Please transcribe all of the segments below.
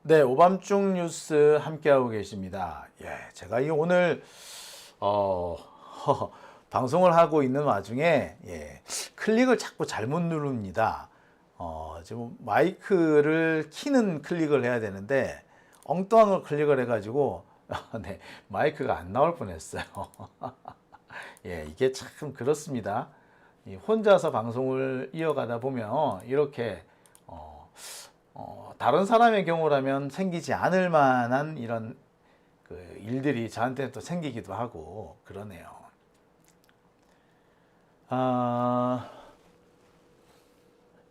네, 오밤중 뉴스 함께하고 계십니다. 예, 제가 이 오늘 어, 방송을 하고 있는 와중에 클릭을 자꾸 잘못 누릅니다. 지금 마이크를 키는 클릭을 해야 되는데 엉뚱한 걸 클릭을 해가지고 네, 마이크가 안 나올 뻔했어요. 예, 이게 참 그렇습니다. 혼자서 방송을 이어가다 보면 이렇게 다른 사람의 경우라면 생기지 않을 만한 이런 그 일들이 저한테 또 생기기도 하고 그러네요.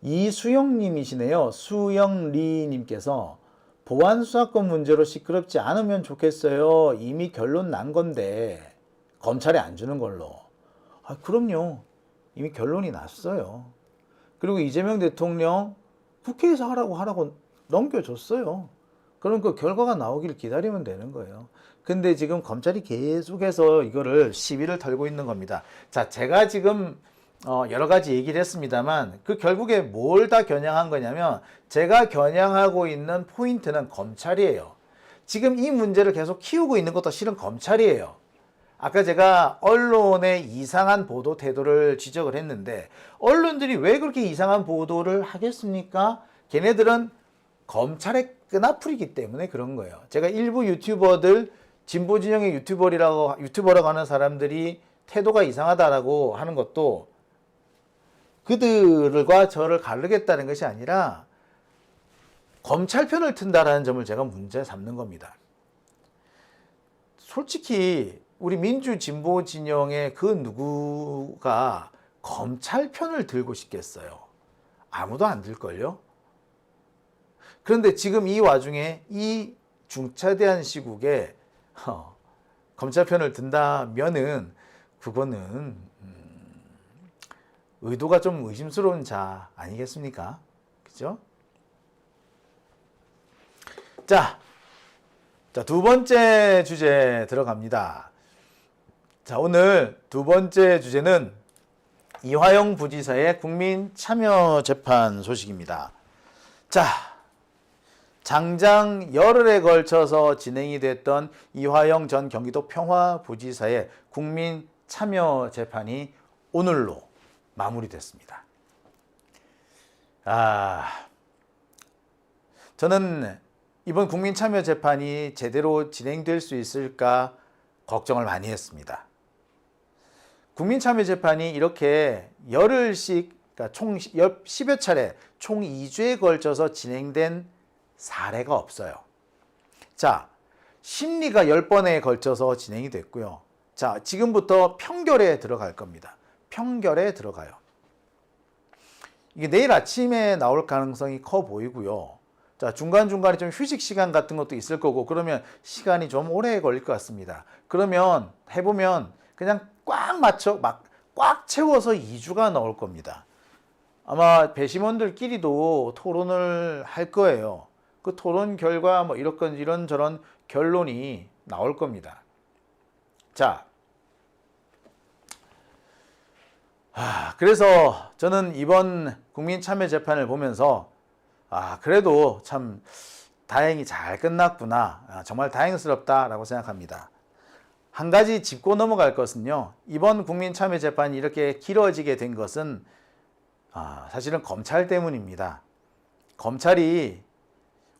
이수영님이시네요. 수영리님께서 보안 수사권 문제로 시끄럽지 않으면 좋겠어요. 이미 결론 난 건데 검찰에 안 주는 걸로. 그럼요. 이미 결론이 났어요. 그리고 이재명 대통령 국회에서 하라고 넘겨줬어요. 그럼 그 결과가 나오길 기다리면 되는 거예요. 근데 지금 검찰이 계속해서 이거를 시비를 털고 있는 겁니다. 자, 제가 지금 여러 가지 얘기를 했습니다만 그 결국에 뭘 다 겨냥한 거냐면 제가 겨냥하고 있는 포인트는 검찰이에요. 지금 이 문제를 계속 키우고 있는 것도 실은 검찰이에요. 아까 제가 언론의 이상한 보도 태도를 지적을 했는데 언론들이 왜 그렇게 이상한 보도를 하겠습니까? 걔네들은 검찰의 끈앞풀이기 때문에 그런 거예요. 제가 일부 유튜버들 진보 진영의 유튜버라고 하는 사람들이 태도가 이상하다라고 하는 것도 그들과 저를 가르겠다는 것이 아니라 검찰 편을 튼다라는 점을 제가 문제 삼는 겁니다. 솔직히 우리 민주 진보 진영의 그 누구가 검찰 편을 들고 싶겠어요? 아무도 안 들걸요? 그런데 지금 이 와중에 이 중차대한 시국에 검찰 편을 든다면은 그거는 의도가 좀 의심스러운 자 아니겠습니까? 그죠? 자, 두 번째 주제 들어갑니다. 자, 오늘 두 번째 주제는 이화영 부지사의 국민 참여 재판 소식입니다. 자, 장장 열흘에 걸쳐서 진행이 됐던 이화영 전 경기도 평화부지사의 국민 참여 재판이 오늘로 마무리됐습니다. 저는 이번 국민 참여 재판이 제대로 진행될 수 있을까 걱정을 많이 했습니다. 국민 참여 재판이 이렇게 열흘씩, 그러니까 총 10여 차례, 총 2주에 걸쳐서 진행된 사례가 없어요. 자, 심리가 10번에 걸쳐서 진행이 됐고요. 자, 지금부터 평결에 들어갈 겁니다. 평결에 들어가요. 이게 내일 아침에 나올 가능성이 커 보이고요. 자, 중간중간에 좀 휴식 시간 같은 것도 있을 거고, 그러면 시간이 좀 오래 걸릴 것 같습니다. 그러면 해보면 그냥 꽉 맞춰, 꽉 채워서 2주가 나올 겁니다. 아마 배심원들끼리도 토론을 할 거예요. 그 토론 결과 뭐 이런저런 결론이 나올 겁니다. 자, 그래서 저는 이번 국민참여재판을 보면서 그래도 참 다행히 잘 끝났구나, 정말 다행스럽다라고 생각합니다. 한 가지 짚고 넘어갈 것은요, 이번 국민참여재판이 이렇게 길어지게 된 것은 사실은 검찰 때문입니다. 검찰이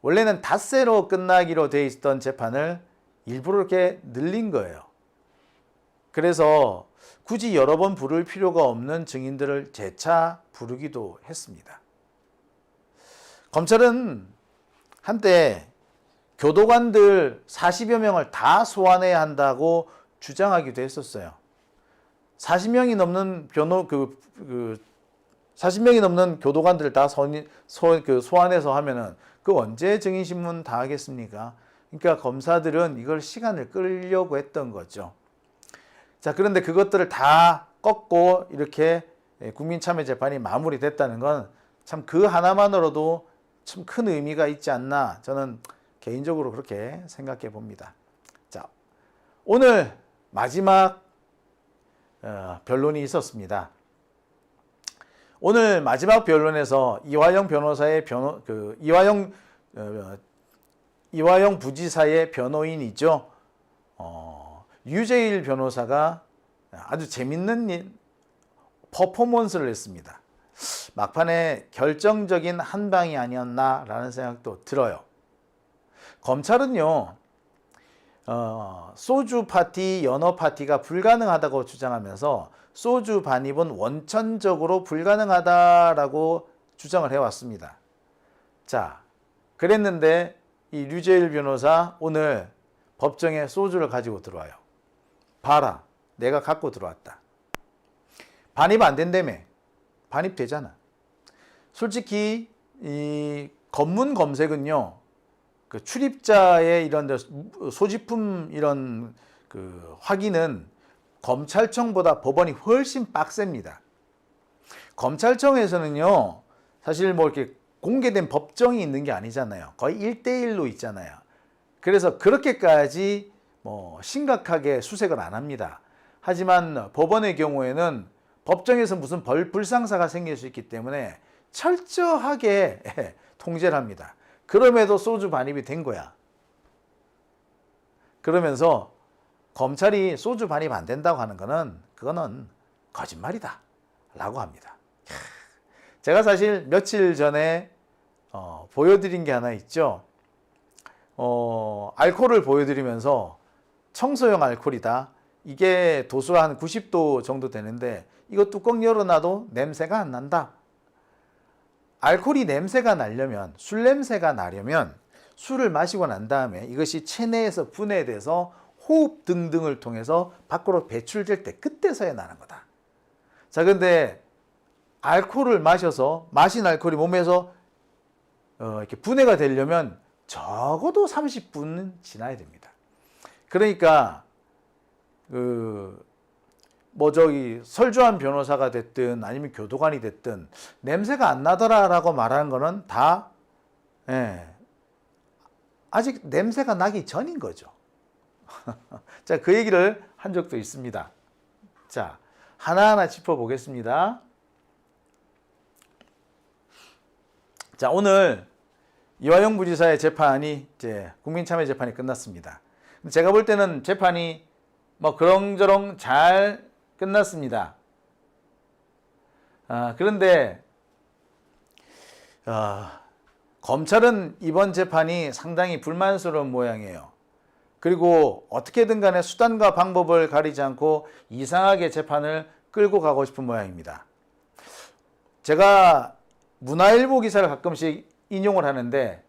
원래는 닷새로 끝나기로 돼 있던 재판을 일부러 이렇게 늘린 거예요. 그래서 굳이 여러 번 부를 필요가 없는 증인들을 재차 부르기도 했습니다. 검찰은 한때 교도관들 40여 명을 다 소환해야 한다고 주장하기도 했었어요. 40명이 넘는 40명이 넘는 교도관들을 다 소환해서 하면은 그 언제 증인신문 다 하겠습니까? 그러니까 검사들은 이걸 시간을 끌려고 했던 거죠. 자, 그런데 그것들을 다 꺾고 이렇게 국민참여재판이 마무리됐다는 건 참 그 하나만으로도 참 큰 의미가 있지 않나, 저는 개인적으로 그렇게 생각해 봅니다. 자, 오늘 마지막 변론이 있었습니다. 오늘 마지막 변론에서 이화영 변호사의 이화영 이화영 부지사의 변호인이죠. 유재일 변호사가 아주 재밌는 퍼포먼스를 했습니다. 막판에 결정적인 한 방이 아니었나라는 생각도 들어요. 검찰은요, 소주 파티, 연어 파티가 불가능하다고 주장하면서 소주 반입은 원천적으로 불가능하다라고 주장을 해왔습니다. 자, 그랬는데 이 류재일 변호사 오늘 법정에 소주를 가지고 들어와요. 봐라, 내가 갖고 들어왔다. 반입 안 된다며. 반입되잖아. 솔직히 이 검문 검색은요, 그 출입자의 이런 소지품 이런 그 확인은 검찰청보다 법원이 훨씬 빡셉니다. 검찰청에서는요, 사실 뭐 이렇게 공개된 법정이 있는 게 아니잖아요. 거의 1대1로 있잖아요. 그래서 그렇게까지 뭐 심각하게 수색을 안 합니다. 하지만 법원의 경우에는 법정에서 무슨 불상사가 생길 수 있기 때문에 철저하게 통제를 합니다. 그럼에도 소주 반입이 된 거야. 그러면서 검찰이 소주 반입 안 된다고 하는 거는 그거는 거짓말이다 라고 합니다. 제가 사실 며칠 전에 보여드린 게 하나 있죠. 알코올을 보여드리면서 청소용 알코올이다. 이게 도수가 한 90도 정도 되는데 이거 뚜껑 열어놔도 냄새가 안 난다. 알코올이 냄새가 나려면, 술 냄새가 나려면 술을 마시고 난 다음에 이것이 체내에서 분해돼서 호흡 등등을 통해서 밖으로 배출될 때 그때서야 나는 거다. 자, 근데 알코올을 마셔서 마신 알코올이 몸에서 이렇게 분해가 되려면 적어도 30분은 지나야 됩니다. 그러니까 설주환 변호사가 됐든 아니면 교도관이 됐든 냄새가 안 나더라라고 말하는 거는 다 아직 냄새가 나기 전인 거죠. 자, 그 얘기를 한 적도 있습니다. 자, 하나하나 짚어보겠습니다. 자, 오늘 이화영 부지사의 재판이 이제 국민참여 재판이 끝났습니다. 제가 볼 때는 재판이 뭐 그렁저렁 잘 끝났습니다. 그런데 검찰은 이번 재판이 상당히 불만스러운 모양이에요. 그리고 어떻게든 간에 수단과 방법을 가리지 않고 이상하게 재판을 끌고 가고 싶은 모양입니다. 제가 문화일보 기사를 가끔씩 인용을 하는데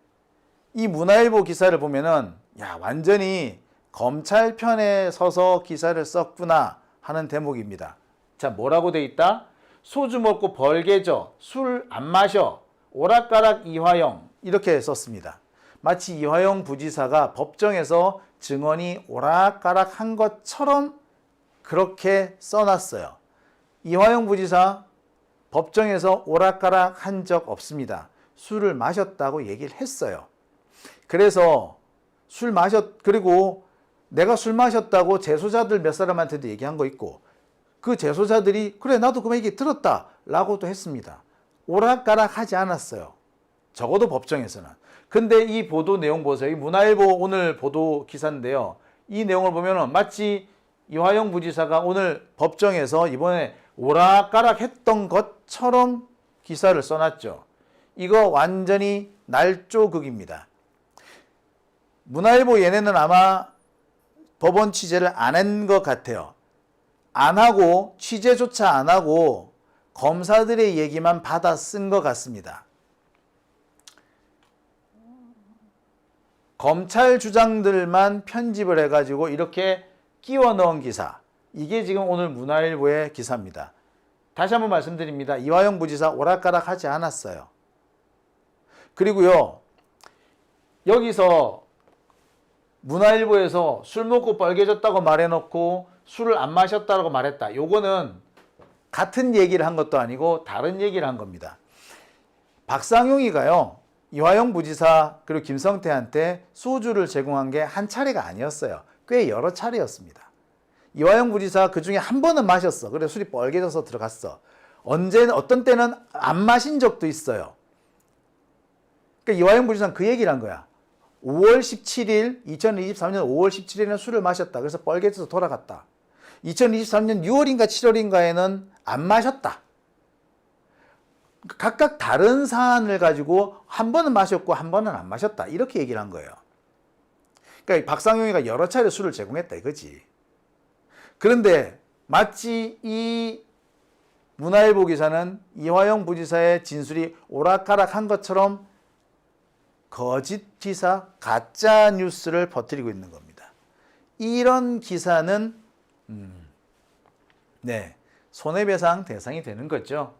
이 문화일보 기사를 보면은 완전히 검찰 편에 서서 기사를 썼구나 하는 대목입니다. 자, 뭐라고 돼 있다? 소주 먹고 벌개져, 술 안 마셔, 오락가락 이화영, 이렇게 썼습니다. 마치 이화영 부지사가 법정에서 증언이 오락가락 한 것처럼 그렇게 써놨어요. 이화영 부지사 법정에서 오락가락 한 적 없습니다. 술을 마셨다고 얘기를 했어요. 그래서 그리고 내가 술 마셨다고 재소자들 몇 사람한테도 얘기한 거 있고 그 재소자들이 그래 나도 그 얘기 들었다 라고도 했습니다. 오락가락 하지 않았어요. 적어도 법정에서는. 근데 이 보도 내용 보세요. 이 문화일보 오늘 보도 기사인데요. 이 내용을 보면 마치 이화영 부지사가 오늘 법정에서 이번에 오락가락 했던 것처럼 기사를 써놨죠. 이거 완전히 날조극입니다. 문화일보 얘네는 아마 법원 취재를 안 한 것 같아요. 안 하고 취재조차 안 하고 검사들의 얘기만 받아 쓴 것 같습니다. 검찰 주장들만 편집을 해가지고 이렇게 끼워 넣은 기사. 이게 지금 오늘 문화일보의 기사입니다. 다시 한번 말씀드립니다. 이화영 부지사 오락가락 하지 않았어요. 그리고요, 여기서 문화일보에서 술 먹고 빨개졌다고 말해놓고 술을 안 마셨다고 말했다. 요거는 같은 얘기를 한 것도 아니고 다른 얘기를 한 겁니다. 박상용이가요, 이화영 부지사 그리고 김성태한테 소주를 제공한 게 한 차례가 아니었어요. 꽤 여러 차례였습니다. 이화영 부지사 그 중에 한 번은 마셨어. 그래서 술이 뻘개져서 들어갔어. 어떤 때는 안 마신 적도 있어요. 그러니까 이화영 부지사는 그 얘기를 한 거야. 5월 17일, 2023년 5월 17일에는 술을 마셨다. 그래서 뻘개져서 돌아갔다. 2023년 6월인가 7월인가에는 안 마셨다. 각각 다른 사안을 가지고 한 번은 마셨고 한 번은 안 마셨다. 이렇게 얘기를 한 거예요. 그러니까 박상용이가 여러 차례 술을 제공했다 이거지. 그런데 마치 이 문화일보 기사는 이화영 부지사의 진술이 오락가락한 것처럼 거짓 기사, 가짜 뉴스를 퍼뜨리고 있는 겁니다. 이런 기사는 네, 손해배상 대상이 되는 거죠.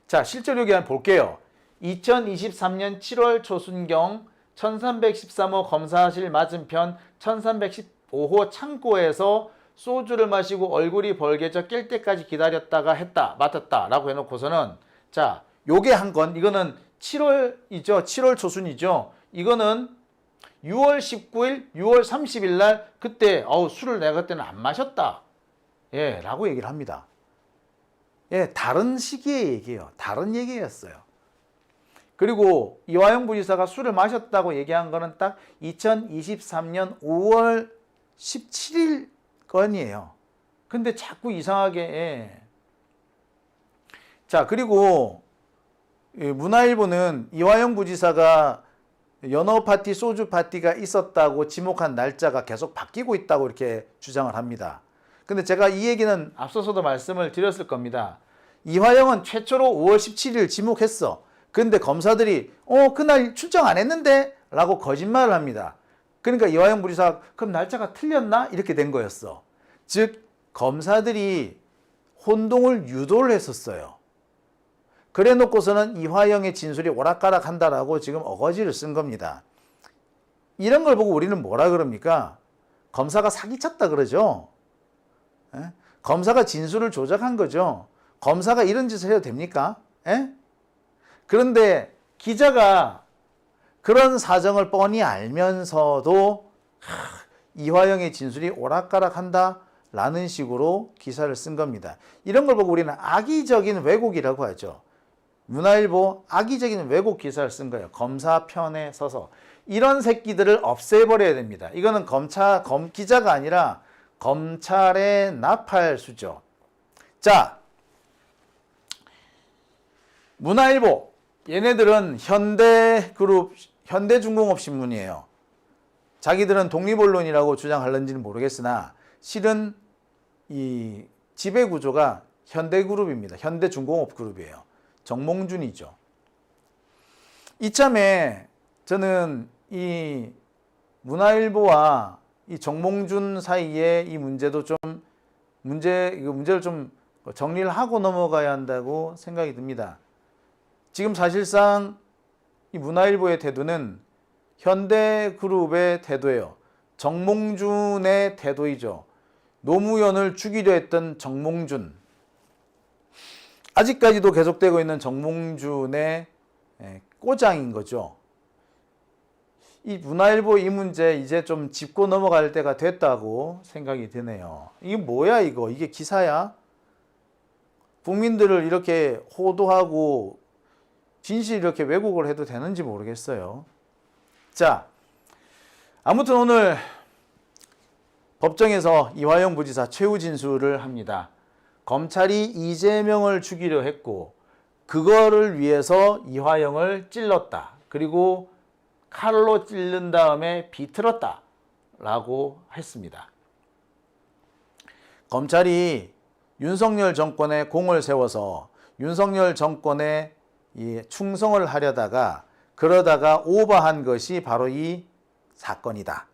자, 실제로 여기 한번 볼게요. 2023년 7월 초순경 1313호 검사실 맞은편 1315호 창고에서 소주를 마시고 얼굴이 벌개져 깰 때까지 기다렸다가 했다, 맡았다 라고 해놓고서는 자, 요게 한 건, 이거는 7월이죠. 7월 초순이죠. 이거는 6월 19일, 6월 30일 날 그때 술을 내가 그때는 안 마셨다. 예, 라고 얘기를 합니다. 예, 다른 시기의 얘기예요. 다른 얘기였어요. 그리고 이화영 부지사가 술을 마셨다고 얘기한 거는 딱 2023년 5월 17일 건이에요. 근데 자꾸 이상하게 예. 자, 그리고 문화일보는 이화영 부지사가 연어 파티, 소주 파티가 있었다고 지목한 날짜가 계속 바뀌고 있다고 이렇게 주장을 합니다. 근데 제가 이 얘기는 앞서서도 말씀을 드렸을 겁니다. 이화영은 최초로 5월 17일 지목했어. 근데 검사들이 그날 출정 안 했는데? 라고 거짓말을 합니다. 그러니까 이화영 부지사가 그럼 날짜가 틀렸나? 이렇게 된 거였어. 즉 검사들이 혼동을 유도를 했었어요. 그래 놓고서는 이화영의 진술이 오락가락 한다라고 지금 어거지를 쓴 겁니다. 이런 걸 보고 우리는 뭐라 그럽니까? 검사가 사기쳤다 그러죠. 에? 검사가 진술을 조작한 거죠. 검사가 이런 짓을 해도 됩니까? 에? 그런데 기자가 그런 사정을 뻔히 알면서도 이화영의 진술이 오락가락한다 라는 식으로 기사를 쓴 겁니다. 이런 걸 보고 우리는 악의적인 왜곡이라고 하죠. 문화일보 악의적인 왜곡 기사를 쓴 거예요. 검사 편에 서서. 이런 새끼들을 없애버려야 됩니다. 이거는 기자가 아니라 검찰의 나팔수죠. 자, 문화일보. 얘네들은 현대그룹, 현대중공업 신문이에요. 자기들은 독립언론이라고 주장하는지는 모르겠으나 실은 이 지배구조가 현대그룹입니다. 현대중공업 그룹이에요. 정몽준이죠. 이참에 저는 이 문화일보와 이 정몽준 사이에 이 문제도 좀 문제를 좀 정리를 하고 넘어가야 한다고 생각이 듭니다. 지금 사실상 이 문화일보의 태도는 현대그룹의 태도예요. 정몽준의 태도이죠. 노무현을 죽이려 했던 정몽준. 아직까지도 계속되고 있는 정몽준의 꼬장인 거죠. 이 문화일보 이 문제 이제 좀 짚고 넘어갈 때가 됐다고 생각이 드네요. 이게 뭐야 이거? 이게 기사야? 국민들을 이렇게 호도하고 진실 이렇게 왜곡을 해도 되는지 모르겠어요. 자, 아무튼 오늘 법정에서 이화영 부지사 최후 진술을 합니다. 검찰이 이재명을 죽이려 했고 그거를 위해서 이화영을 찔렀다. 그리고 칼로 찔른 다음에 비틀었다 라고 했습니다. 검찰이 윤석열 정권에 공을 세워서 윤석열 정권에 충성을 하려다가 그러다가 오버한 것이 바로 이 사건이다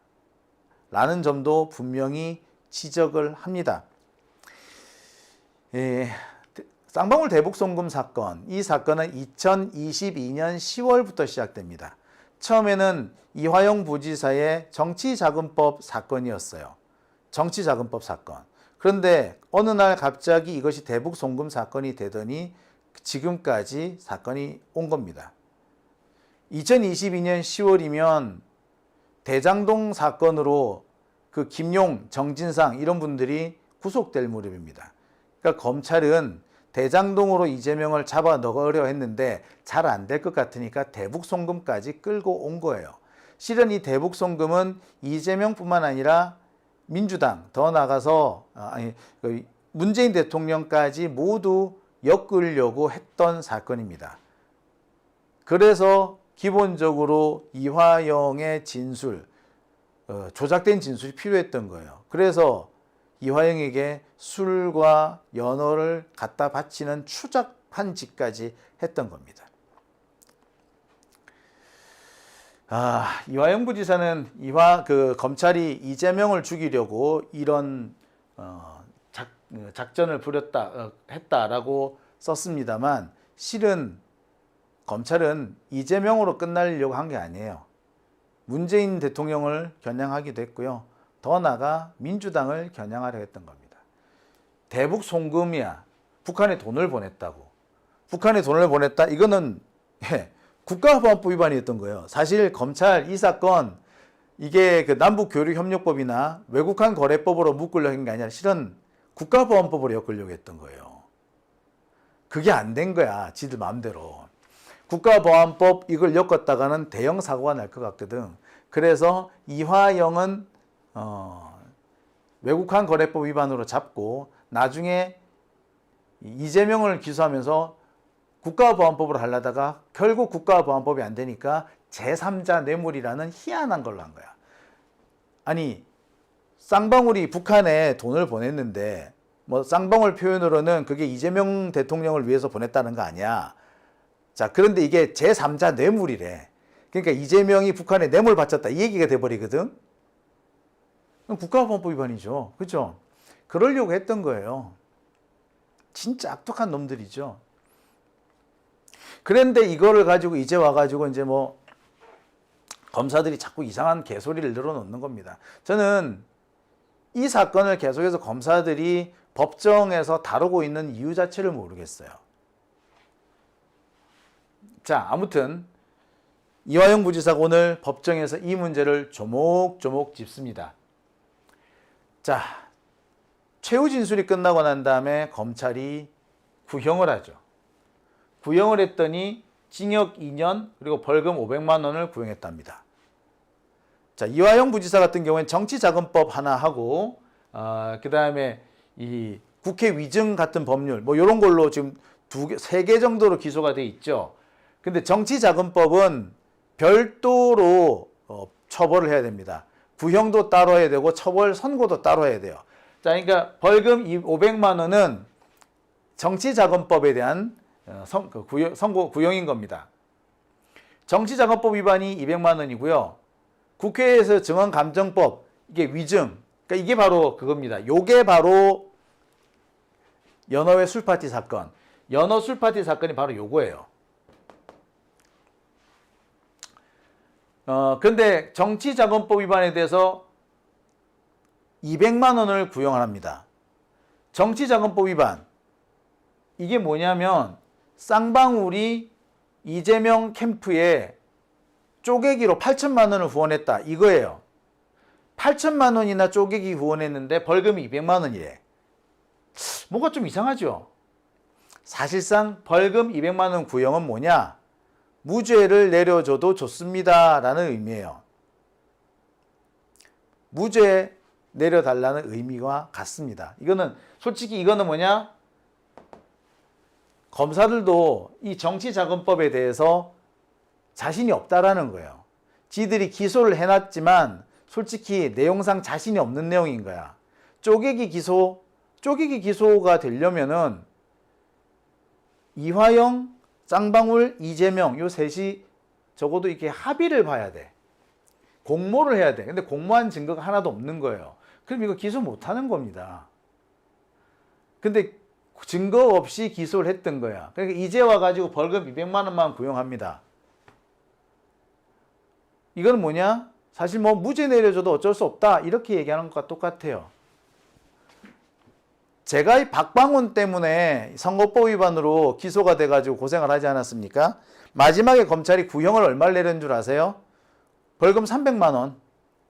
라는 점도 분명히 지적을 합니다. 쌍방울 대북송금 사건, 이 사건은 2022년 10월부터 시작됩니다. 처음에는 이화영 부지사의 정치자금법 사건이었어요. 정치자금법 사건. 그런데 어느 날 갑자기 이것이 대북송금 사건이 되더니 지금까지 사건이 온 겁니다. 2022년 10월이면 대장동 사건으로 그 김용, 정진상 이런 분들이 구속될 무렵입니다. 그러니까 검찰은 대장동으로 이재명을 잡아 넣으려 했는데 잘 안 될 것 같으니까 대북송금까지 끌고 온 거예요. 실은 이 대북송금은 이재명뿐만 아니라 민주당, 더 나아가서 문재인 대통령까지 모두 엮으려고 했던 사건입니다. 그래서 기본적으로 이화영의 진술, 조작된 진술이 필요했던 거예요. 그래서 이화영에게 술과 연어를 갖다 바치는 추잡한 짓까지 했던 겁니다. 이화영 부지사는 검찰이 이재명을 죽이려고 이런 작전을 했다라고 썼습니다만, 실은 검찰은 이재명으로 끝나려고 한 게 아니에요. 문재인 대통령을 겨냥하기도 했고요. 더 나아가 민주당을 겨냥하려 했던 겁니다. 대북 송금이야. 북한에 돈을 보냈다고. 북한에 돈을 보냈다? 이거는 국가보안법 위반이었던 거예요. 사실 검찰 이 사건, 이게 그 남북교류협력법이나 외국환 거래법으로 묶으려고 한 게 아니라 실은 국가보안법으로 엮으려고 했던 거예요. 그게 안 된 거야, 지들 마음대로. 국가보안법 이걸 엮었다가는 대형 사고가 날 것 같거든. 그래서 이화영은 외국환 거래법 위반으로 잡고, 나중에 이재명을 기소하면서 국가보안법으로 하려다가 결국 국가보안법이 안 되니까 제3자 뇌물이라는 희한한 걸로 한 거야. 아니, 쌍방울이 북한에 돈을 보냈는데, 쌍방울 표현으로는 그게 이재명 대통령을 위해서 보냈다는 거 아니야. 자, 그런데 이게 제3자 뇌물이래. 그러니까 이재명이 북한에 뇌물 바쳤다, 이 얘기가 돼버리거든. 그럼 국가보안법 위반이죠. 그렇죠? 그러려고 했던 거예요. 진짜 악독한 놈들이죠. 그런데 이거를 가지고 이제 와가지고 이제 검사들이 자꾸 이상한 개소리를 늘어놓는 겁니다. 저는 이 사건을 계속해서 검사들이 법정에서 다루고 있는 이유 자체를 모르겠어요. 자, 아무튼 이화영 부지사가 오늘 법정에서 이 문제를 조목조목 짚습니다. 자, 최후 진술이 끝나고 난 다음에 검찰이 구형을 하죠. 구형을 했더니 징역 2년 그리고 벌금 500만 원을 구형했답니다. 자, 이화영 부지사 같은 경우에는 정치자금법 하나 하고, 그 다음에 이 국회 위증 같은 법률, 이런 걸로 지금 3개 정도로 기소가 돼 있죠. 근데 정치자금법은 별도로 처벌을 해야 됩니다. 구형도 따로 해야 되고 처벌 선고도 따로 해야 돼요. 자, 그러니까 벌금 500만 원은 정치자금법에 대한 구형인 겁니다. 정치자금법 위반이 200만 원이고요. 국회에서 증언감정법, 이게 위증, 그러니까 이게 바로 그겁니다. 요게 바로 연어회 술파티 사건. 연어 술파티 사건이 바로 요거예요. 근데 정치자금법 위반에 대해서 200만 원을 구형을 합니다. 정치자금법 위반, 이게 뭐냐면 쌍방울이 이재명 캠프에 쪼개기로 8천만 원을 후원했다, 이거예요. 8천만 원이나 쪼개기 후원했는데 벌금이 200만 원이래. 뭐가 좀 이상하죠? 사실상 벌금 200만 원 구형은 뭐냐? 무죄를 내려줘도 좋습니다 라는 의미예요. 무죄 내려달라는 의미와 같습니다. 솔직히 이거는 뭐냐? 검사들도 이 정치자금법에 대해서 자신이 없다라는 거예요. 지들이 기소를 해놨지만 솔직히 내용상 자신이 없는 내용인 거야. 쪼개기 기소가 되려면은 이화영, 쌍방울, 이재명 요 셋이 적어도 이렇게 합의를 봐야 돼. 공모를 해야 돼. 근데 공모한 증거가 하나도 없는 거예요. 그럼 이거 기소 못하는 겁니다. 근데 증거 없이 기소를 했던 거야. 그러니까 이제 와가지고 벌금 200만 원만 구형합니다. 이건 뭐냐? 사실 무죄 내려줘도 어쩔 수 없다, 이렇게 얘기하는 것과 똑같아요. 제가 이 박방훈 때문에 선거법 위반으로 기소가 돼가지고 고생을 하지 않았습니까? 마지막에 검찰이 구형을 얼마를 내린 줄 아세요? 벌금 300만 원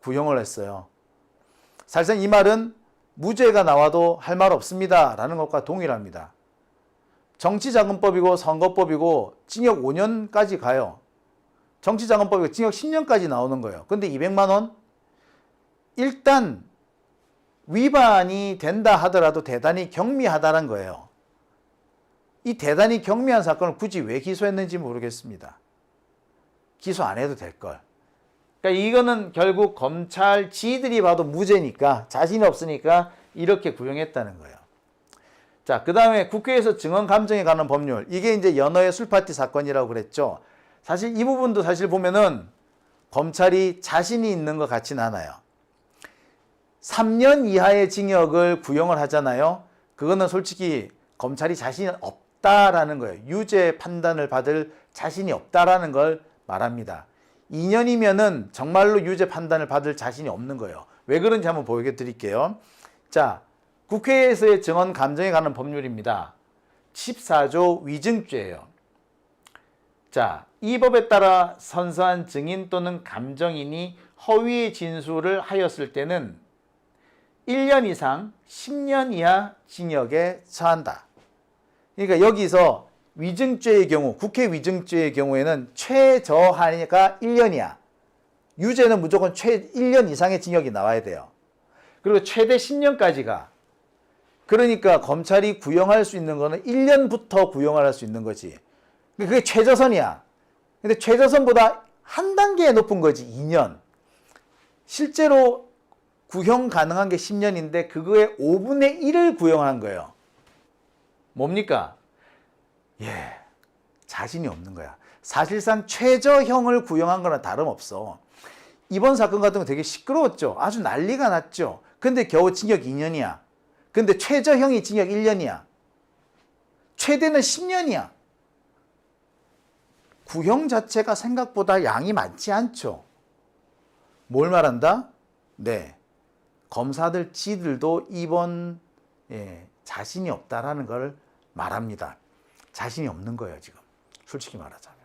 구형을 했어요. 사실상 이 말은 무죄가 나와도 할 말 없습니다 라는 것과 동일합니다. 정치자금법이고 선거법이고 징역 5년까지 가요. 정치자금법이고 징역 10년까지 나오는 거예요. 근데 200만 원? 일단 위반이 된다 하더라도 대단히 경미하다는 거예요. 이 대단히 경미한 사건을 굳이 왜 기소했는지 모르겠습니다. 기소 안 해도 될 걸. 그러니까 이거는 결국 검찰 지들이 봐도 무죄니까, 자신이 없으니까 이렇게 구형했다는 거예요. 자, 그 다음에 국회에서 증언 감정에 관한 법률. 이게 이제 연어의 술파티 사건이라고 그랬죠. 사실 이 부분도 사실 보면은 검찰이 자신이 있는 것 같진 않아요. 3년 이하의 징역을 구형을 하잖아요. 그거는 솔직히 검찰이 자신이 없다라는 거예요. 유죄 판단을 받을 자신이 없다라는 걸 말합니다. 2년이면은 정말로 유죄 판단을 받을 자신이 없는 거예요. 왜 그런지 한번 보여드릴게요. 자, 국회에서의 증언 감정에 관한 법률입니다. 14조 위증죄예요. 자, 이 법에 따라 선서한 증인 또는 감정인이 허위의 진술을 하였을 때는 1년 이상 10년 이하 징역에 처한다. 그러니까 여기서 위증죄의 경우, 국회 위증죄의 경우에는 최저한이가 1년이야. 유죄는 무조건 1년 이상의 징역이 나와야 돼요. 그리고 최대 10년까지 가. 그러니까 검찰이 구형할 수 있는 거는 1년부터 구형을 할 수 있는 거지. 그게 최저선이야. 근데 최저선보다 한 단계 높은 거지, 2년. 실제로 구형 가능한 게 10년인데 그거의 5분의 1을 구형한 거예요. 뭡니까? 자신이 없는 거야. 사실상 최저형을 구형한 거랑 다름없어. 이번 사건 같은 거 되게 시끄러웠죠. 아주 난리가 났죠. 근데 겨우 징역 2년이야. 근데 최저형이 징역 1년이야. 최대는 10년이야. 구형 자체가 생각보다 양이 많지 않죠. 뭘 말한다? 네. 검사들 지들도 이번 자신이 없다라는 걸 말합니다. 자신이 없는 거예요, 지금. 솔직히 말하자면.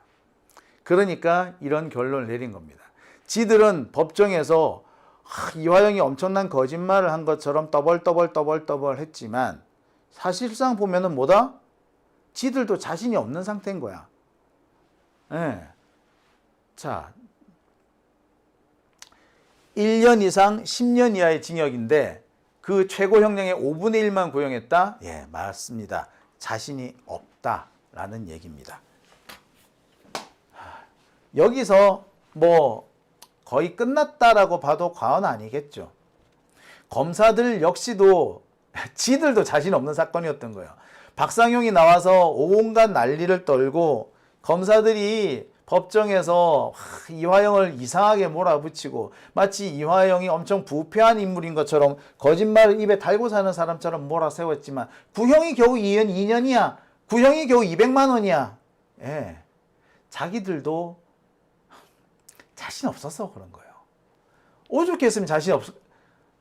그러니까 이런 결론을 내린 겁니다. 지들은 법정에서 이화영이 엄청난 거짓말을 한 것처럼 떠벌 했지만 사실상 보면은 뭐다? 지들도 자신이 없는 상태인 거야. 자, 1년 이상 10년 이하의 징역인데 그 최고 형량의 5분의 1만 구형했다? 예, 맞습니다. 자신이 없다라는 얘기입니다. 여기서 뭐 거의 끝났다라고 봐도 과언 아니겠죠. 검사들 역시도 지들도 자신 없는 사건이었던 거예요. 박상용이 나와서 온갖 난리를 떨고 검사들이 법정에서 이화영을 이상하게 몰아붙이고 마치 이화영이 엄청 부패한 인물인 것처럼 거짓말을 입에 달고 사는 사람처럼 몰아세웠지만 구형이 겨우 2년이야. 구형이 겨우 200만 원이야. 예. 자기들도 자신 없어서 그런 거예요. 오죽 했으면 자신 없어.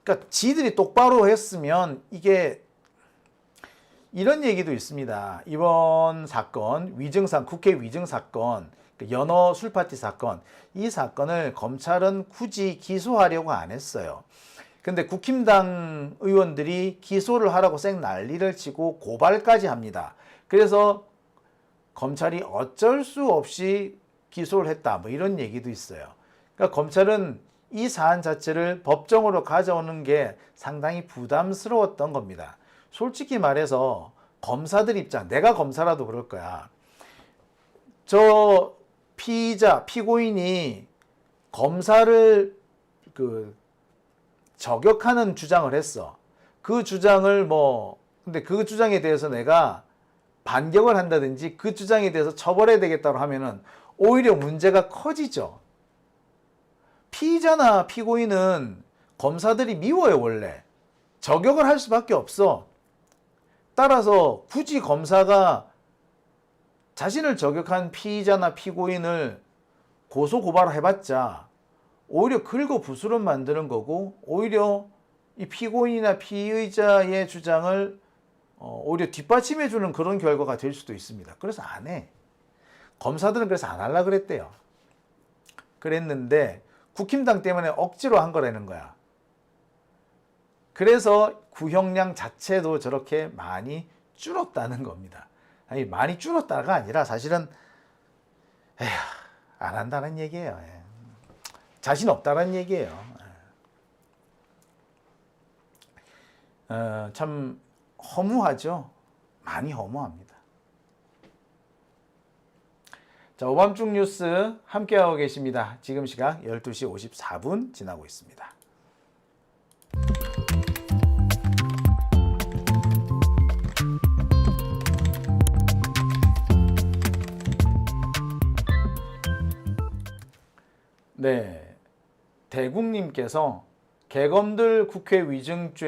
그러니까 지들이 똑바로 했으면 이게 이런 얘기도 있습니다. 이번 사건, 국회 위증 사건, 연어 술파티 사건, 이 사건을 검찰은 굳이 기소하려고 안 했어요. 근데 국힘당 의원들이 기소를 하라고 쌩 난리를 치고 고발까지 합니다. 그래서 검찰이 어쩔 수 없이 기소를 했다. 뭐 이런 얘기도 있어요. 그러니까 검찰은 이 사안 자체를 법정으로 가져오는 게 상당히 부담스러웠던 겁니다. 솔직히 말해서 검사들 입장, 내가 검사라도 그럴 거야. 저 피고인이 검사를 저격하는 주장을 했어. 그 주장을 근데 그 주장에 대해서 내가 반격을 한다든지 그 주장에 대해서 처벌해야 되겠다고 하면은 오히려 문제가 커지죠. 피의자나 피고인은 검사들이 미워요, 원래. 저격을 할 수밖에 없어. 따라서 굳이 검사가 자신을 저격한 피의자나 피고인을 고소고발을 해봤자 오히려 긁어부스럼 만드는 거고 오히려 이 피고인이나 피의자의 주장을 오히려 뒷받침해주는 그런 결과가 될 수도 있습니다. 그래서 안 해. 검사들은 그래서 안 하려고 그랬대요. 그랬는데 국힘당 때문에 억지로 한 거라는 거야. 그래서 구형량 자체도 저렇게 많이 줄었다는 겁니다. 아니, 많이 줄었다가 아니라 사실은 에휴, 안 한다는 얘기예요. 예. 자신 없다는 얘기예요. 참 허무하죠. 많이 허무합니다. 자, 오밤중 뉴스 함께하고 계십니다. 지금 시각 12시 54분 지나고 있습니다. 네, 대국님께서 개검들 국회 위증죄